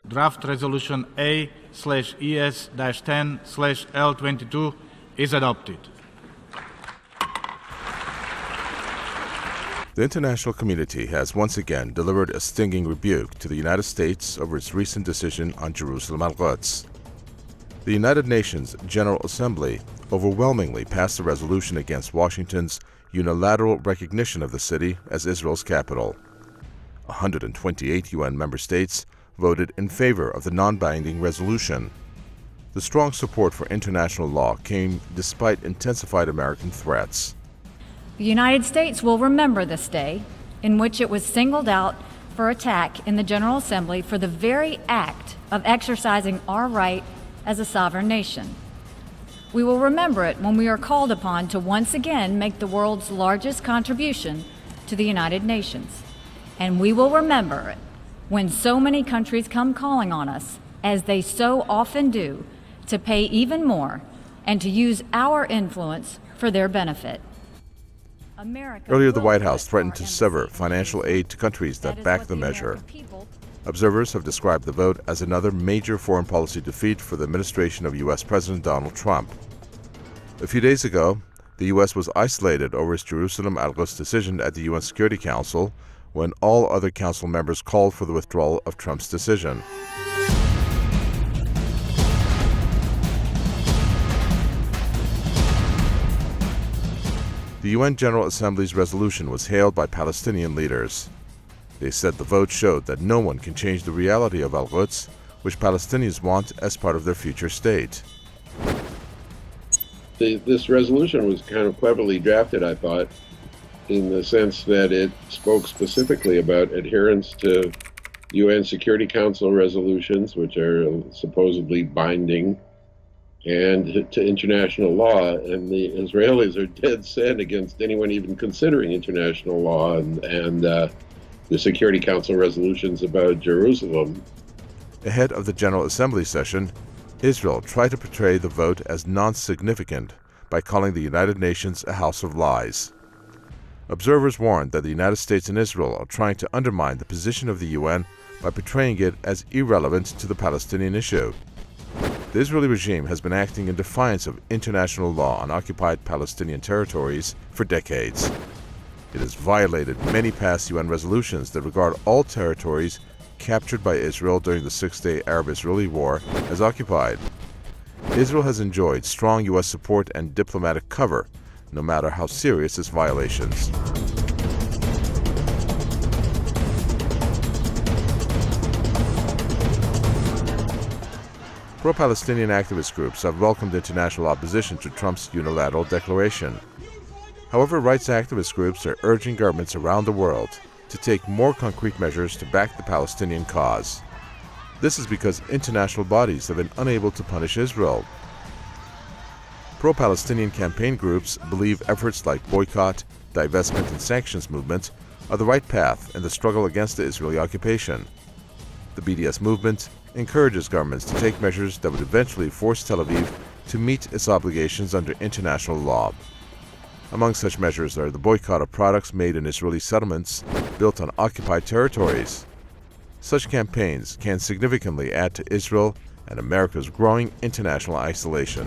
Draft Resolution A/ES-10/L22 is adopted. The international community has once again delivered a stinging rebuke to the United States over its recent decision on Jerusalem al-Quds. The United Nations General Assembly overwhelmingly passed a resolution against Washington's unilateral recognition of the city as Israel's capital. 128 UN member states voted in favor of the non-binding resolution. The strong support for international law came despite intensified American threats. The United States will remember this day in which it was singled out for attack in the General Assembly for the very act of exercising our right as a sovereign nation. We will remember it when we are called upon to once again make the world's largest contribution to the United Nations. And we will remember it when so many countries come calling on us, as they so often do, to pay even more and to use our influence for their benefit. Earlier, the White House threatened to sever financial aid to countries that back the measure. Observers have described the vote as another major foreign policy defeat for the administration of U.S. President Donald Trump. A few days ago, the U.S. was isolated over its Jerusalem al-Quds decision at the UN Security Council when all other council members called for the withdrawal of Trump's decision. The UN General Assembly's resolution was hailed by Palestinian leaders. They said the vote showed that no one can change the reality of al-Quds, which Palestinians want as part of their future state. This resolution was kind of cleverly drafted, I thought, in the sense that it spoke specifically about adherence to UN Security Council resolutions, which are supposedly binding, and to international law. And the Israelis are dead set against anyone even considering international law and the Security Council resolutions about Jerusalem. Ahead of the General Assembly session, Israel tried to portray the vote as non-significant by calling the United Nations a house of lies. Observers warned that the United States and Israel are trying to undermine the position of the UN by portraying it as irrelevant to the Palestinian issue. The Israeli regime has been acting in defiance of international law on occupied Palestinian territories for decades. It has violated many past UN resolutions that regard all territories captured by Israel during the Six-Day Arab-Israeli War as occupied. Israel has enjoyed strong U.S. support and diplomatic cover, no matter how serious its violations. Pro-Palestinian activist groups have welcomed international opposition to Trump's unilateral declaration. However, rights activist groups are urging governments around the world to take more concrete measures to back the Palestinian cause. This is because international bodies have been unable to punish Israel. Pro-Palestinian campaign groups believe efforts like boycott, divestment, and sanctions movements are the right path in the struggle against the Israeli occupation. The BDS movement encourages governments to take measures that would eventually force Tel Aviv to meet its obligations under international law. Among such measures are the boycott of products made in Israeli settlements built on occupied territories. Such campaigns can significantly add to Israel and America's growing international isolation.